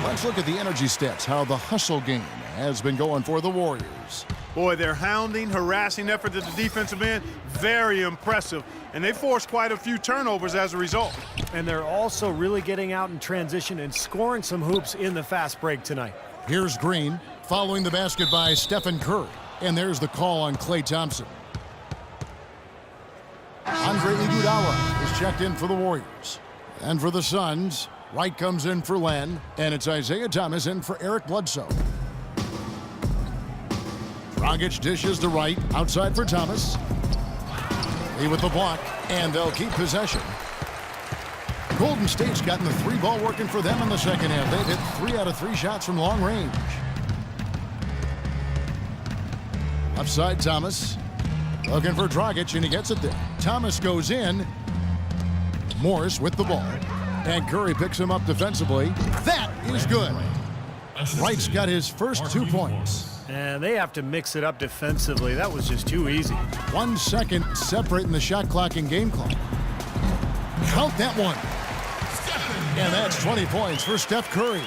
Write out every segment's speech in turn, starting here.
Let's look at the energy stats, how the hustle game has been going for the Warriors. Boy, their hounding, harassing effort at the defensive end, very impressive. And they forced quite a few turnovers as a result. And they're also really getting out in transition and scoring some hoops in the fast break tonight. Here's Green, following the basket by Stephen Curry. And there's the call on Klay Thompson. Andre Iguodala is checked in for the Warriors. And for the Suns, Wright comes in for Len, and it's Isaiah Thomas in for Eric Bledsoe. Dragic dishes to Wright, outside for Thomas. Lee with the block, and they'll keep possession. Golden State's gotten the three ball working for them in the second half. They've hit 3 out of 3 shots from long range. Upside Thomas, looking for Dragic, and he gets it there. Thomas goes in. Morris with the ball. And Curry picks him up defensively. That is good. Wright's got his first 2 points. And they have to mix it up defensively. That was just too easy. 1 second separating the shot clock and game clock. Count that one. And that's 20 points for Steph Curry.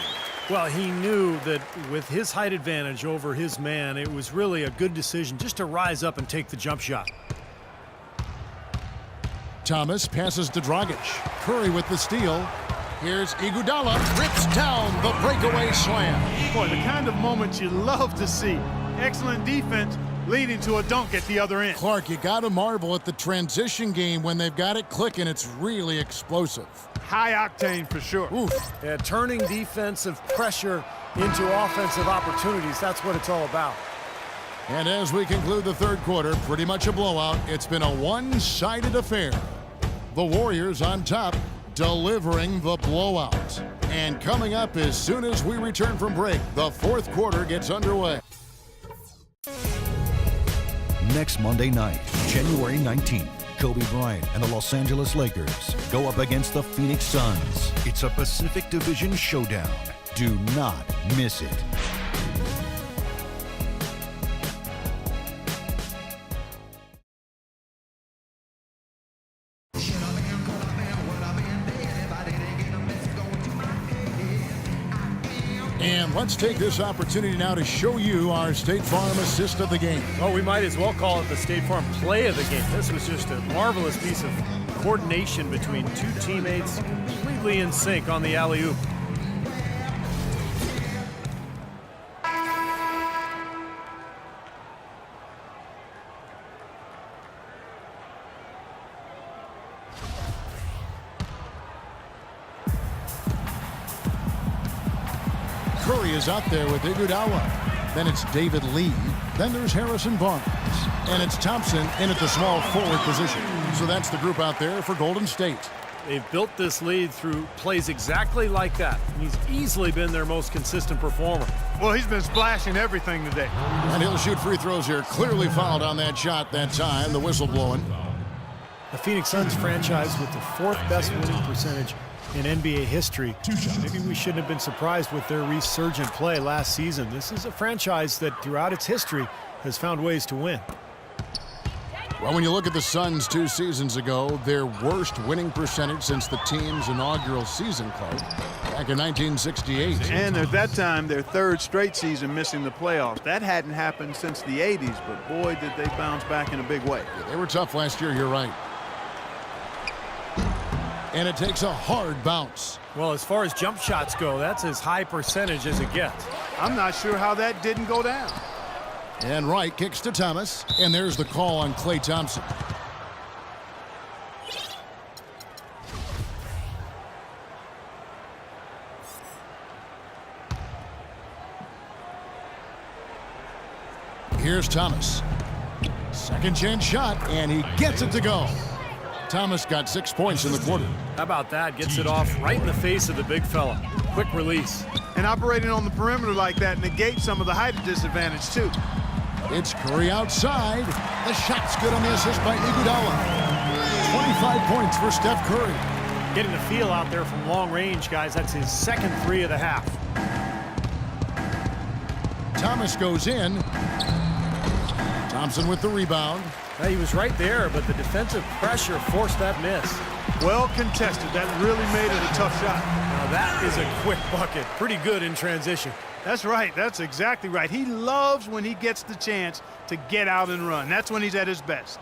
Well, he knew that with his height advantage over his man, it was really a good decision just to rise up and take the jump shot. Thomas passes to Dragic. Curry with the steal. Here's Iguodala, rips down the breakaway slam. Boy, the kind of moments you love to see. Excellent defense leading to a dunk at the other end. Clark, you got to marvel at the transition game when they've got it clicking. It's really explosive. High octane for sure. Oof. Yeah, turning defensive pressure into offensive opportunities, that's what it's all about. And as we conclude the third quarter, pretty much a blowout. It's been a one-sided affair. The Warriors on top, delivering the blowout. And coming up as soon as we return from break, the fourth quarter gets underway. Next Monday night, January 19th, Kobe Bryant and the Los Angeles Lakers go up against the Phoenix Suns. It's a Pacific Division showdown. Do not miss it. And let's take this opportunity now to show you our State Farm assist of the game. Oh, we might as well call it the State Farm play of the game. This was just a marvelous piece of coordination between two teammates, completely in sync on the alley-oop. Curry is out there with Iguodala. Then it's David Lee. Then there's Harrison Barnes. And it's Thompson in at the small forward position. So that's the group out there for Golden State. They've built this lead through plays exactly like that. He's easily been their most consistent performer. Well, he's been splashing everything today. And he'll shoot free throws here. Clearly fouled on that shot that time. The whistle blowing. The Phoenix Suns franchise with the 4th best winning percentage in NBA history. Maybe we shouldn't have been surprised with their resurgent play last season. This is a franchise that throughout its history has found ways to win. Well, when you look at the Suns 2 seasons ago, their worst winning percentage since the team's inaugural season, Clark, back in 1968. And at that time, their 3rd straight season missing the playoffs. That hadn't happened since the 80s, but boy, did they bounce back in a big way. Yeah, they were tough last year, you're right. And it takes a hard bounce. Well, as far as jump shots go, that's as high percentage as it gets. I'm not sure how that didn't go down. And Wright kicks to Thomas, and there's the call on Klay Thompson. Here's Thomas. Second chance shot, and he gets it to go. Thomas got 6 points in the quarter. How about that? Gets it off right in the face of the big fella. Quick release. And operating on the perimeter like that negates some of the height disadvantage, too. It's Curry outside. The shot's good on the assist by Iguodala. 25 points for Steph Curry. Getting the feel out there from long range, guys. That's his 2nd 3 of the half. Thomas goes in. Thompson with the rebound. He was right there, but the defensive pressure forced that miss. Well contested. That really made it a tough shot. Now that is a quick bucket. Pretty good in transition. That's right. That's exactly right. He loves when he gets the chance to get out and run. That's when he's at his best.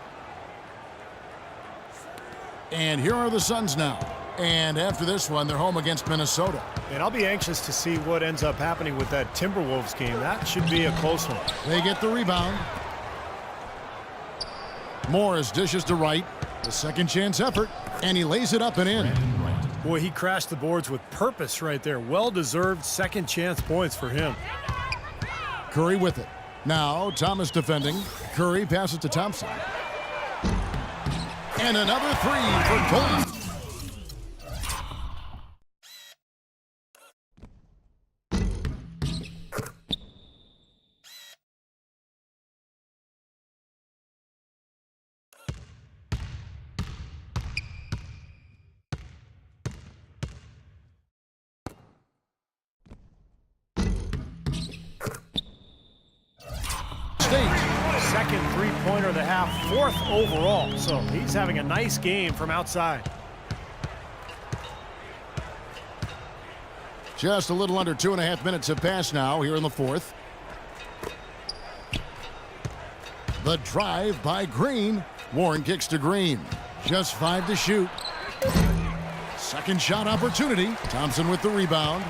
And here are the Suns now. And after this one, they're home against Minnesota. And I'll be anxious to see what ends up happening with that Timberwolves game. That should be a close one. They get the rebound. Morris dishes to Wright. The second chance effort. And he lays it up and in. Boy, he crashed the boards with purpose right there. Well-deserved second chance points for him. Curry with it. Now Thomas defending. Curry passes to Thompson. And another three for Golden. Second three-pointer of the half, fourth overall. So he's having a nice game from outside. Just a little under 2.5 minutes have passed now here in the fourth. The drive by Green. Warren kicks to Green. Just 5 to shoot. Second shot opportunity. Thompson with the rebound.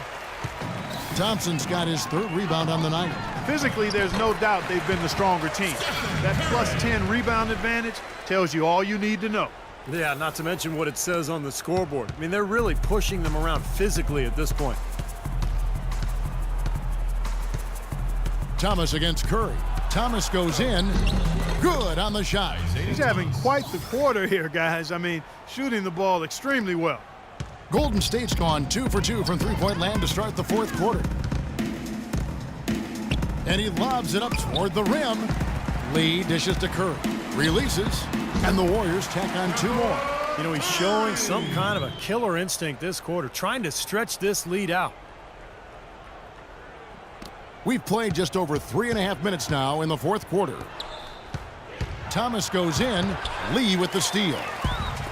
Thompson's got his third rebound on the night. Physically, there's no doubt they've been the stronger team. That plus 10 rebound advantage tells you all you need to know. Yeah, not to mention what it says on the scoreboard. I mean, they're really pushing them around physically at this point. Thomas against Curry. Thomas goes in. Good on the shot. He's having quite the quarter here, guys. I mean, shooting the ball extremely well. Golden State's gone 2 for 2 from three-point land to start the fourth quarter. And he lobs it up toward the rim. Lee dishes to Curry. Releases. And the Warriors tack on 2 more. You know, he's showing some kind of a killer instinct this quarter, trying to stretch this lead out. We've played just over 3.5 minutes now in the fourth quarter. Thomas goes in. Lee with the steal.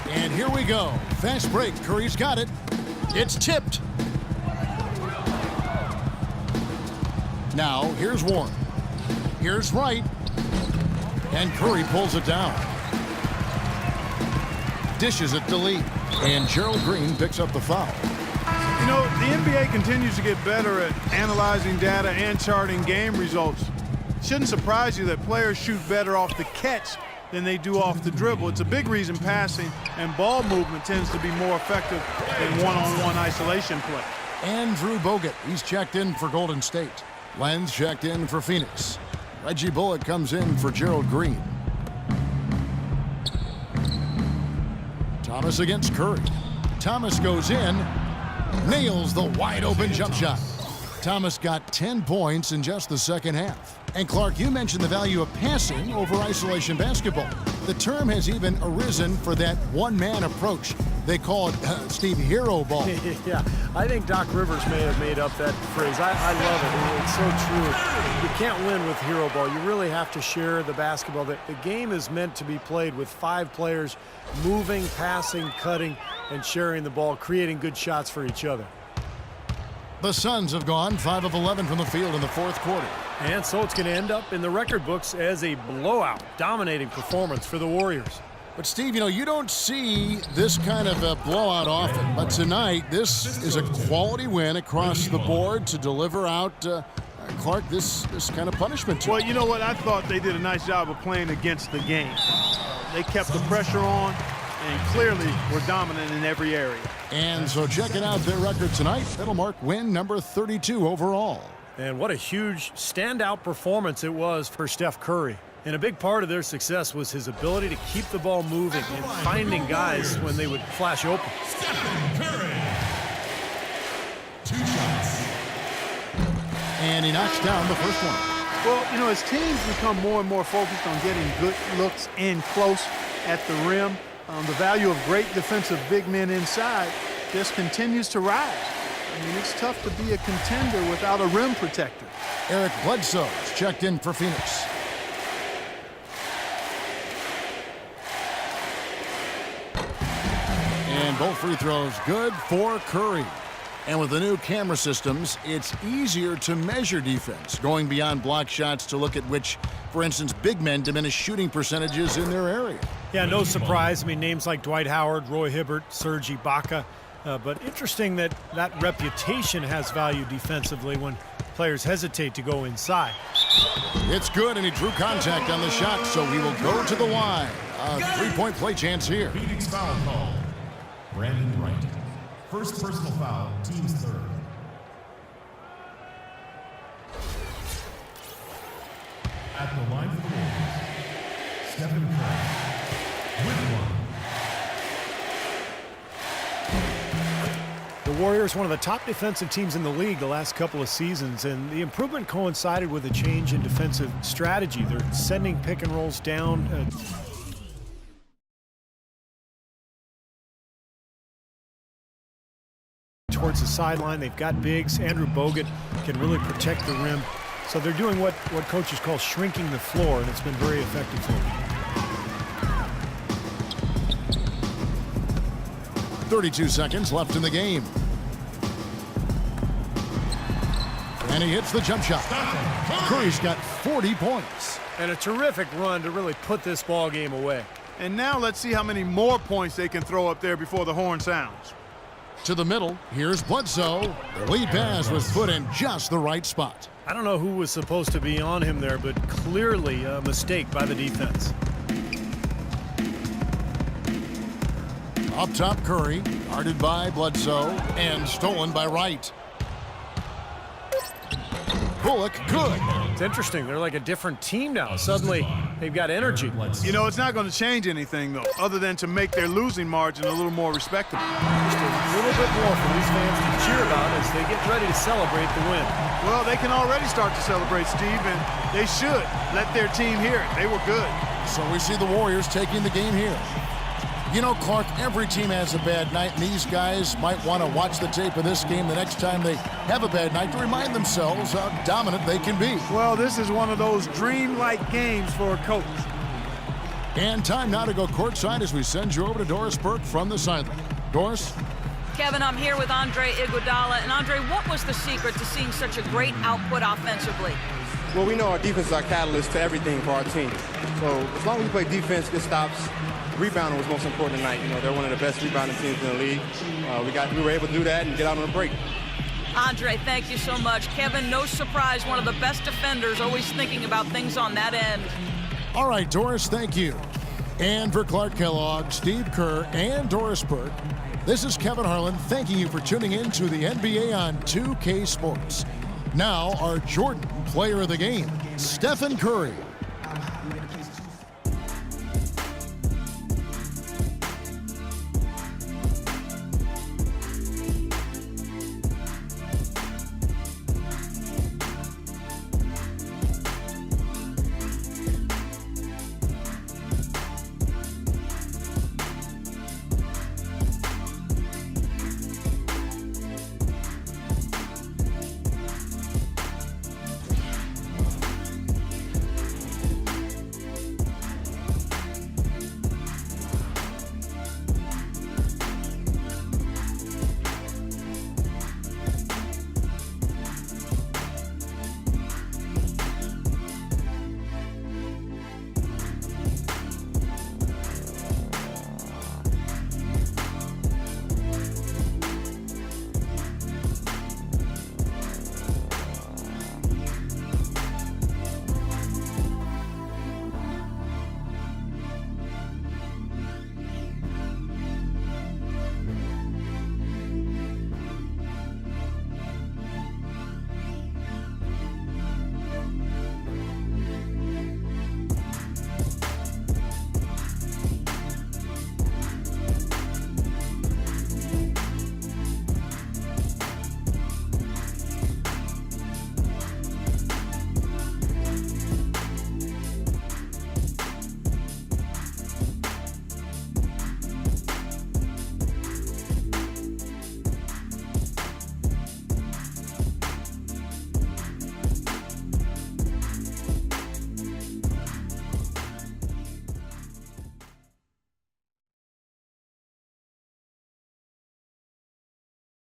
And here we go. Fast break. Curry's got it. It's tipped. Now, here's Warren. Here's Wright. And Curry pulls it down. Dishes it to Lee. And Gerald Green picks up the foul. You know, the NBA continues to get better at analyzing data and charting game results. It shouldn't surprise you that players shoot better off the catch than they do off the dribble. It's a big reason passing and ball movement tends to be more effective than one-on-one isolation play. Andrew Bogut, he's checked in for Golden State. Lenz checked in for Phoenix. Reggie Bullock comes in for Gerald Green. Thomas against Curry. Thomas goes in, nails the wide-open jump shot. Thomas got 10 points in just the second half. And Clark, you mentioned the value of passing over isolation basketball. The term has even arisen for that one-man approach. They call it, Steve, hero ball. Yeah, I think Doc Rivers may have made up that phrase. I love it. It's so true. You can't win with hero ball. You really have to share the basketball. The game is meant to be played with 5 players moving, passing, cutting, and sharing the ball, creating good shots for each other. The Suns have gone 5 of 11 from the field in the fourth quarter. And so it's going to end up in the record books as a blowout, dominating performance for the Warriors. But, Steve, you know, you don't see this kind of a blowout often. But tonight, this is a quality win across the board to deliver out, Clark, this kind of punishment. Well, you know what? I thought they did a nice job of playing against the game. They kept the pressure on and clearly were dominant in every area. And so checking out their record tonight, that'll mark win number 32 overall. And what a huge standout performance it was for Steph Curry. And a big part of their success was his ability to keep the ball moving and finding guys when they would flash open. Steph Curry. 2 shots. And he knocks down the first one. Well, you know, as teams become more and more focused on getting good looks in close at the rim, the value of great defensive big men inside just continues to rise. I mean, it's tough to be a contender without a rim protector. Eric Bledsoe's checked in for Phoenix. And both free throws good for Curry. And with the new camera systems, it's easier to measure defense, going beyond block shots to look at which, for instance, big men diminish shooting percentages in their area. Yeah, no surprise. I mean, names like Dwight Howard, Roy Hibbert, Serge Ibaka. But interesting that that reputation has value defensively when players hesitate to go inside. It's good, and he drew contact on the shot, so he will go to the line. A three-point play chance here. Phoenix foul call. Brandon Wright. First personal foul, team's third. At the line for the Warriors, Stephen Curry with one. The Warriors, one of the top defensive teams in the league the last couple of seasons, and the improvement coincided with a change in defensive strategy. They're sending pick and rolls down towards the sideline. They've got bigs. Andrew Bogut can really protect the rim. So they're doing what coaches call shrinking the floor, and it's been very effective for them. 32 seconds left in the game. And he hits the jump shot. Curry's got 40 points. And a terrific run to really put this ball game away. And now let's see how many more points they can throw up there before the horn sounds. To the middle, here's Bledsoe. The lead pass was put in just the right spot. I don't know who was supposed to be on him there, but clearly a mistake by the defense. Up top, Curry, guarded by Bledsoe, and stolen by Wright. Bullock, good. It's interesting. They're like a different team now. Suddenly, they've got energy. You know, it's not going to change anything, though, other than to make their losing margin a little more respectable. Just a little bit more for these fans to cheer about as they get ready to celebrate the win. Well, they can already start to celebrate, Steve, and they should let their team hear it. They were good. So we see the Warriors taking the game here. You know, Clark, every team has a bad night, and these guys might want to watch the tape of this game the next time they have a bad night to remind themselves how dominant they can be. Well, this is one of those dreamlike games for a coach. And time now to go courtside as we send you over to Doris Burke from the sideline. Doris? Kevin, I'm here with Andre Iguodala. And Andre, what was the secret to seeing such a great output offensively? Well, we know our defense is our catalyst to everything for our team. So as long as we play defense, good stops, rebounding was most important tonight. You know, they're one of the best rebounding teams in the league. We were able to do that and get out on a break. Andre, thank you so much. Kevin, no surprise, one of the best defenders, always thinking about things on that end. All right, Doris, thank you. And for Clark Kellogg, Steve Kerr, and Doris Burke, this is Kevin Harlan thanking you for tuning in to the NBA on 2K Sports. Now, our Jordan player of the game, Stephen Curry.